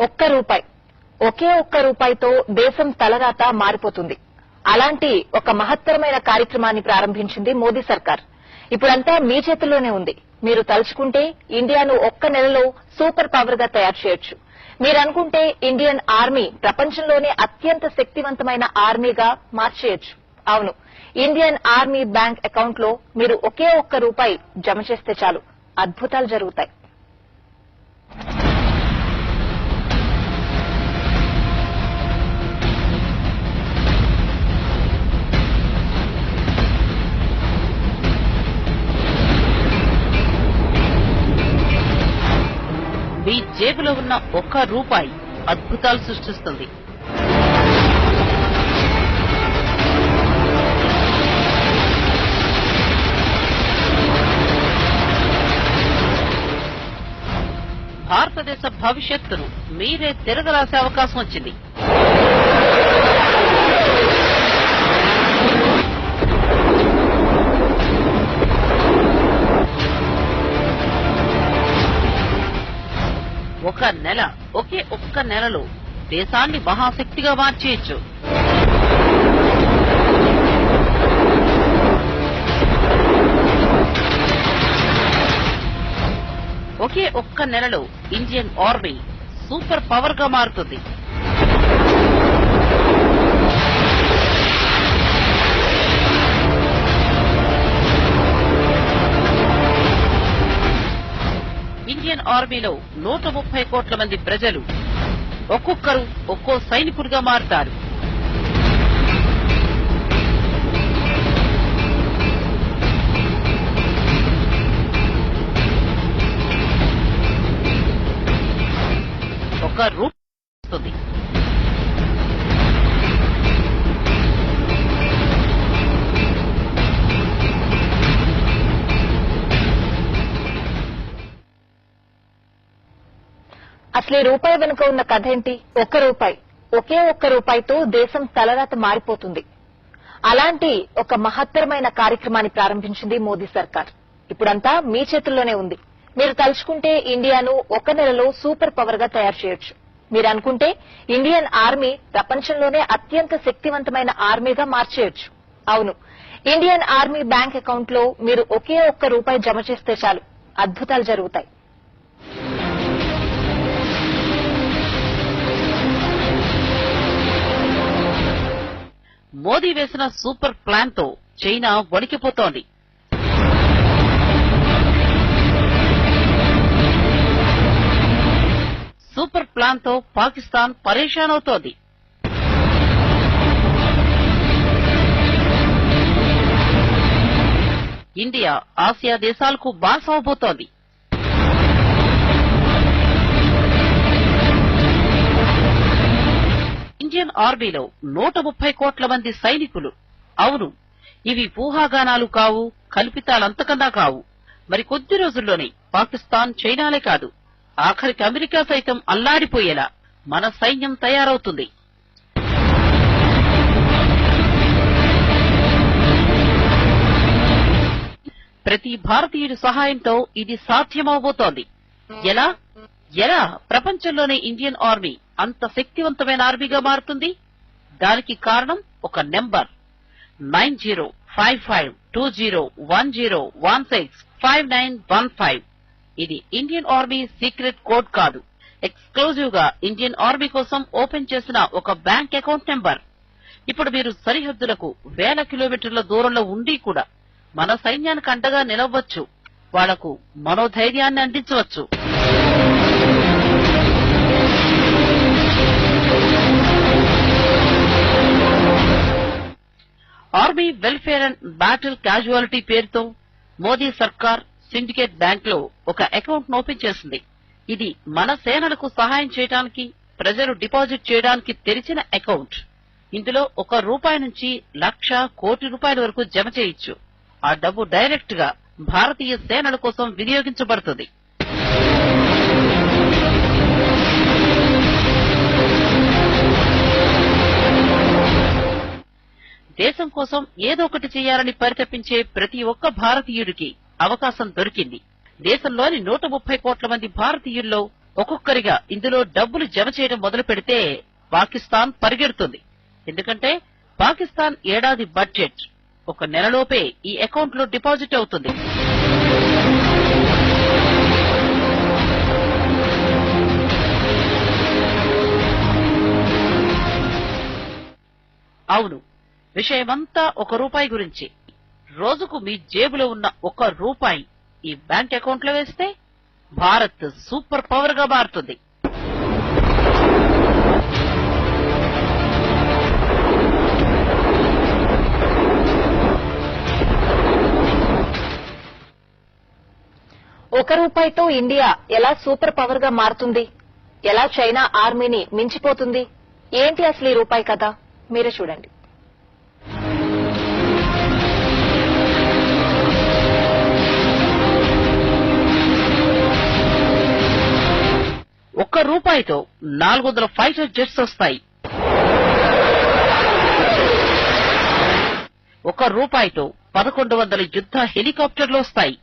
ఒక్క రూపాయి, ఒకే ఒక్క రూపాయితో దేశం తలరాత మారిపోతుంది. అలాంటి ఒక మహత్తరమైన కార్యక్రమాన్ని ప్రారంభించింది మోదీ సర్కార్. ఇప్పుడంతా మీ చేతుల్లోనే ఉంది. మీరు తలుచుకుంటే ఇండియాను ఒక్క నెలలో సూపర్ పవర్ గా తయారు చేయొచ్చు. మీరనుకుంటే ఇండియన్ ఆర్మీ ప్రపంచంలోనే అత్యంత శక్తివంతమైన ఆర్మీగా మార్చేయొచ్చు. అవును, ఇండియన్ ఆర్మీ బ్యాంక్ అకౌంట్ లో మీరు ఒకే ఒక్క రూపాయి జమ చేస్తే చాలు, అద్భుతాలు జరుగుతాయి. మీ జేబులో ఉన్న ఒక్క రూపాయి అద్భుతాలు సృష్టిస్తుంది. భారతదేశ భవిష్యత్తును మీరే తిరగరాసే అవకాశం వచ్చింది. ఒక నెల, ఒకే ఒక్క నెలలో దేశాన్ని మహాశక్తిగా మార్చేయచ్చు. ఒకే ఒక్క నెలలో ఇండియన్ ఆర్మీ సూపర్ పవర్ గా మారుతుంది. ఇండియన్ ఆర్మీలో 130 కోట్ల మంది ప్రజలు ఒక్కొక్కరు ఒక్కో సైనికుడిగా మారుతారు. ఒక రూట్ వస్తుంది. అసలు ఈ రూపాయి వెనుక ఉన్న కథ ఏంటి? ఒక్క రూపాయి, ఒకే ఒక్క రూపాయితో దేశం తలరాత మారిపోతుంది. అలాంటి ఒక మహత్తరమైన కార్యక్రమాన్ని ప్రారంభించింది మోదీ సర్కార్. ఇప్పుడంతా మీ చేతుల్లోనే ఉంది. మీరు తలుచుకుంటే ఇండియాను ఒక నెలలో సూపర్ పవర్ గా తయారు చేయొచ్చు. మీరు అనుకుంటే ఇండియన్ ఆర్మీ ప్రపంచంలోనే అత్యంత శక్తివంతమైన ఆర్మీగా మార్చేయొచ్చు. అవును, ఇండియన్ ఆర్మీ బ్యాంక్ అకౌంట్ లో మీరు ఒకే ఒక్క రూపాయి జమ చేస్తే చాలు, అద్భుతాలు జరుగుతాయి. మోదీ వేసిన సూపర్ ప్లాన్ తో చైనా వణికిపోతోంది. సూపర్ ప్లాన్ తో పాకిస్తాన్ పరేషాన్ అవుతోంది. ఇండియా ఆసియా దేశాలకు బాస్ అవబోతోంది. ఇండియన్ ఆర్మీలో 130 కోట్ల మంది సైనికులు. అవును, ఇవి ఊహాగానాలు కావు, కల్పితాలంతకన్నా కావు. మరి కొద్ది రోజుల్లోనే పాకిస్తాన్, చైనాలే కాదు, ఆఖరికి అమెరికా సైతం అల్లాడిపోయేలా మన సైన్యం తయారవుతుంది. ప్రతి భారతీయుడి సహాయంతో ఇది సాధ్యమవబోతోంది. ఎలా ఎలా ప్రపంచంలోనే ఇండియన్ ఆర్మీ అంత శక్తివంతమైన ఆర్మీగా మారుతుంది? దానికి కారణం ఒక నెంబర్ 90552010165915. ఇది ఇండియన్ ఆర్మీ సీక్రెట్ కోడ్ కాదు, ఎక్స్క్లూజివ్ గా ఇండియన్ ఆర్మీ కోసం ఓపెన్ చేసిన ఒక బ్యాంక్ అకౌంట్ నెంబర్. ఇప్పుడు మీరు సరిహద్దులకు వేల కిలోమీటర్ల దూరంలో ఉండి కూడా మన సైన్యానికి అండగా నిలవచ్చు, వాళ్లకు మనోధైర్యాన్ని అందించవచ్చు. Army welfare and battle casualty పేరుతో మోదీ సర్కార్ సిండికేట్ బ్యాంక్ లో ఒక అకౌంట్ ఓపెన్ చేసింది. ఇది మన సేనలకు సహాయం చేయడానికి, ప్రజలు డిపాజిట్ చేయడానికి తెరిచిన అకౌంట్. ఇందులో ₹1 నుంచి లక్ష, కోటి రూపాయల వరకు జమ చేయొచ్చు. ఆ డబ్బు డైరెక్ట్ గా భారతీయ సేనల కోసం వినియోగించబడుతుంది. దేశం కోసం ఏదో ఒకటి చేయాలని పరితపించే ప్రతి ఒక్క భారతీయుడికి అవకాశం దొరికింది. దేశంలోని 130 కోట్ల మంది భారతీయుల్లో ఒక్కొక్కరిగా ఇందులో డబ్బులు జమ చేయడం మొదలు పెడితే పాకిస్తాన్ పరిగెడుతుంది. ఎందుకంటే పాకిస్తాన్ ఏడాది బడ్జెట్ ఒక నెలలోపే ఈ అకౌంట్ లో డిపాజిట్ అవుతుంది. అవును, విషయమంతా ₹1 గురించి. రోజుకు మీ జేబులో ఉన్న ₹1 ఈ బ్యాంక్ అకౌంట్ లో వేస్తే భారత్ సూపర్ పవర్ గా మారుతుంది. ₹1తో ఇండియా ఎలా సూపర్ పవర్ గా మారుతుంది? ఎలా చైనా ఆర్మీని మించిపోతుంది? ఏంటి అసలు ఈ రూపాయి కథ? మీరే చూడండి. ₹1తో 400 ఫైటర్ జెట్స్ వస్తాయి. ₹1తో 1100 యుద్ధ హెలికాప్టర్లు వస్తాయి.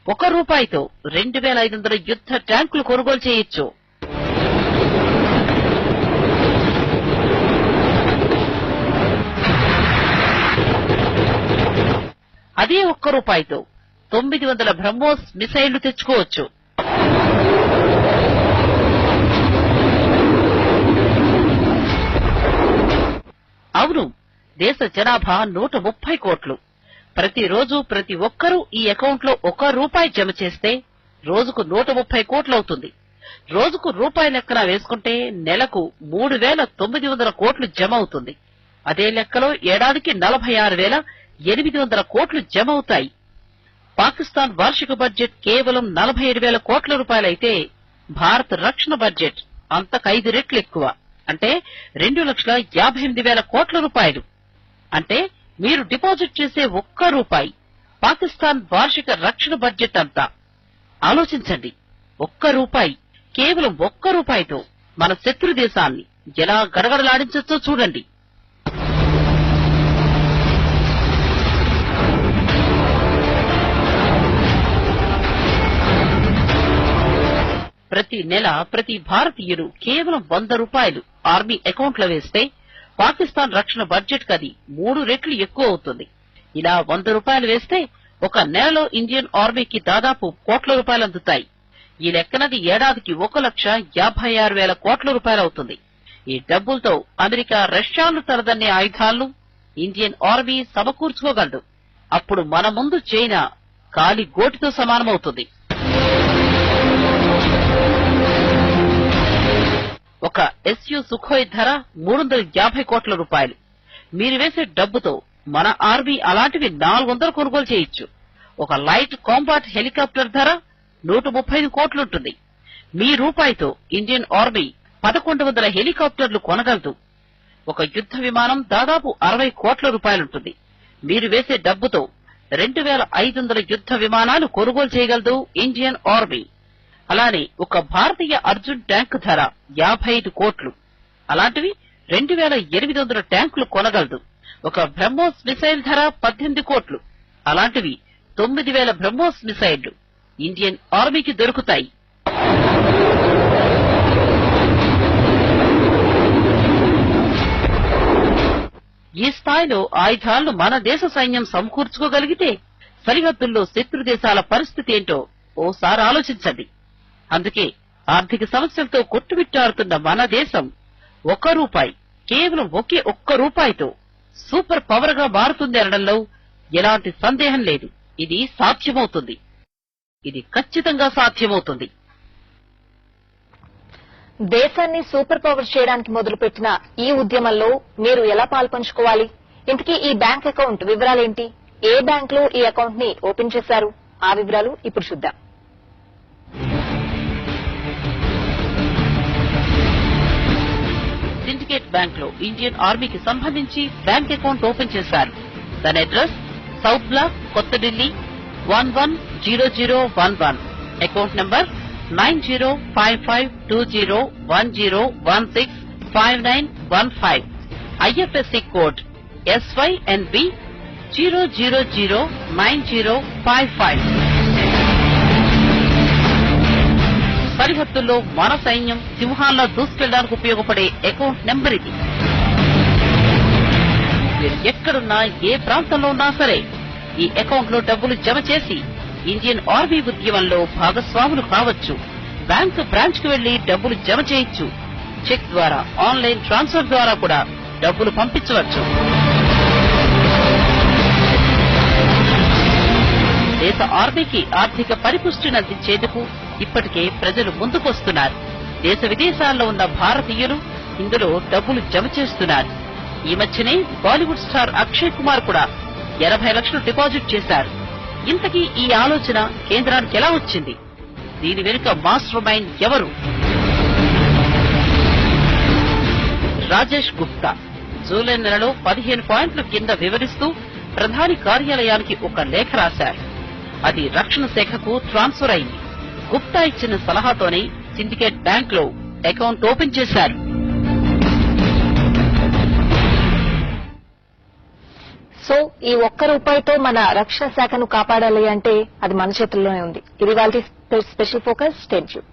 ₹1తో 2500 యుద్ధ ట్యాంకులు కొనుగోలు చేయొచ్చు. అదే ₹1తో 900 బ్రహ్మోస్ మిసైళ్లు తెచ్చుకోవచ్చు. అవును, దేశ జనాభా 130 కోట్లు. ప్రతిరోజు ప్రతి ఒక్కరూ ఈ అకౌంట్ లో ₹1 జమ చేస్తే రోజుకు 130 కోట్లవుతుంది. రోజుకు రూపాయి లెక్కన వేసుకుంటే నెలకు 3,900 కోట్లు జమ అవుతుంది. అదే లెక్కలో ఏడాదికి 46,800 కోట్లు జమ అవుతాయి. పాకిస్తాన్ వార్షిక బడ్జెట్ కేవలం 47,000 కోట్ల రూపాయలైతే భారత్ రక్షణ బడ్జెట్ అంతకు 5 రెట్లు ఎక్కువ, అంటే 2,58,000 కోట్ల రూపాయలు. అంటే మీరు డిపాజిట్ చేసే ₹1 పాకిస్తాన్ వార్షిక రక్షణ బడ్జెట్ అంతా. ఆలోచించండి, ₹1 కేవలం ₹1తో మన శత్రు దేశాన్ని ఎలా గడగడలాడించొచ్చో చూడండి. ప్రతి నెల ప్రతి భారతీయుడు కేవలం ₹100 ఆర్మీ అకౌంట్ లో వేస్తే పాకిస్తాన్ రక్షణ బడ్జెట్ కది 3 రెట్లు ఎక్కువ అవుతుంది. ఇలా ₹100 వేస్తే ఒక నెలలో ఇండియన్ ఆర్మీకి దాదాపు కోట్ల రూపాయలు అందుతాయి. ఈ లెక్కనది ఏడాదికి 1,56,000 కోట్ల రూపాయలు అవుతుంది. ఈ డబ్బులతో అమెరికా రష్యాను తలదన్నే ఆయుధాలను ఇండియన్ ఆర్మీ సమకూర్చుకోగలదు. అప్పుడు మన ముందు చైనా కాలి గోటితో సమానమవుతుంది. ఒక SU సుఖోయ్ ధర 350 కోట్ల రూపాయలు. మీరు వేసే డబ్బుతో మన ఆర్మీ అలాంటివి 400 కొనుగోలు చేయొచ్చు. ఒక లైట్ కాంబాట్ హెలికాప్టర్ ధర 135 కోట్లుంటుంది. మీ రూపాయితో ఇండియన్ ఆర్మీ 1100 హెలికాప్టర్లు కొనగలదు. ఒక యుద్ధ విమానం దాదాపు 60 కోట్ల రూపాయలుంటుంది. మీరు వేసే డబ్బుతో 2,500 యుద్ధ విమానాలు కొనుగోలు చేయగలదు ఇండియన్ ఆర్మీ. అలానే ఒక భారతీయ అర్జున్ ట్యాంక్ ధర 55 కోట్లు. అలాంటివి 2,800 ట్యాంకులు కొనగలదు. ఒక బ్రహ్మోస్ మిసైల్ ధర 18 కోట్లు. అలాంటివి 9,000 బ్రహ్మోస్ మిసైళ్లు ఇండియన్ ఆర్మీకి దొరుకుతాయి. ఈ స్థాయిలో ఆయుధాలను మన దేశ సైన్యం సమకూర్చుకోగలిగితే సరిహద్దుల్లో శత్రు దేశాల పరిస్థితి ఏంటో ఓసారి ఆలోచించండి. అందుకే ఆర్థిక సమస్యలతో కొట్టుమిట్టాడుతున్న మన దేశం ₹1 కేవలం ఒకే ₹1తో సూపర్ పవర్ గా మారుతుంది అనడంలో ఎలాంటి సందేహం లేదు. ఇది సాధ్యమవుతుంది. ఇది ఖచ్చితంగా సాధ్యమవుతుంది. దేశాన్ని సూపర్ పవర్ చేయడానికి మొదలుపెట్టిన ఈ ఉద్యమంలో మీరు ఎలా పాల్పంచుకోవాలి? ఇంతకీ ఈ బ్యాంక్ అకౌంట్ వివరాలేంటి? ఏ బ్యాంక్ లో ఈ అకౌంట్ ని ఓపెన్ చేశారు? ఆ వివరాలు ఇప్పుడు చూద్దాం. సిండికేట్ బ్యాంక్ లో ఇండియన్ ఆర్మీకి సంబంధించి బ్యాంక్ అకౌంట్ ఓపెన్ చేశారు. దాని అడ్రస్ సౌత్ బ్లాక్, కొత్త Delhi 110011. Account number 90552010165915. IFSC code SYNB 0009055. సరిహద్దుల్లో మన సైన్యం సింహాల్లో దూసుకెళ్లడానికి ఉపయోగపడే అకౌంట్ నెంబర్ ఇది. మీరు ఎక్కడున్నా ఏ ప్రాంతంలో ఉన్నా సరే ఈ అకౌంట్ లో డబ్బులు జమ చేసి ఇండియన్ ఆర్మీ ఉద్యమంలో భాగస్వాములు కావచ్చు. బ్యాంకు బ్రాంచ్ కు వెళ్లి డబ్బులు జమ చేయొచ్చు. చెక్ ద్వారా, ఆన్లైన్ ట్రాన్స్ఫర్ ద్వారా కూడా డబ్బులు పంపించవచ్చు. దేశ ఆర్మీకి ఆర్థిక పరిపుష్టిని అందించేందుకు ఇప్పటికే ప్రజలు ముందుకొస్తున్నారు. దేశ విదేశాల్లో ఉన్న భారతీయులు ఇందులో డబ్బులు జమ చేస్తున్నారు. ఈ మధ్యనే బాలీవుడ్ స్టార్ అక్షయ్ కుమార్ కూడా 80 లక్షలు డిపాజిట్ చేశారు. ఇంతకీ ఈ ఆలోచన కేంద్రానికి ఎలా వచ్చింది? దీని వెనుక మాస్టర్ మైండ్ ఎవరు? రాజేష్ గుప్తా జూలై నెలలో 15 పాయింట్ల కింద వివరిస్తూ ప్రధాని కార్యాలయానికి ఒక లేఖ రాశారు. అది రక్షణ శాఖకు ట్రాన్స్ఫర్ అయింది. గుప్తా ఇచ్చిన సలహాతోనే సిండికేట్ బ్యాంక్ లో అకౌంట్ ఓపెన్ చేశారు. సో ఈ ఒక్క రూపాయితో మన రక్షణ శాఖను కాపాడాలి అంటే అది మన చేతుల్లోనే ఉంది. ఇది వాళ్ళ స్పెషల్ ఫోకస్. Stay tuned.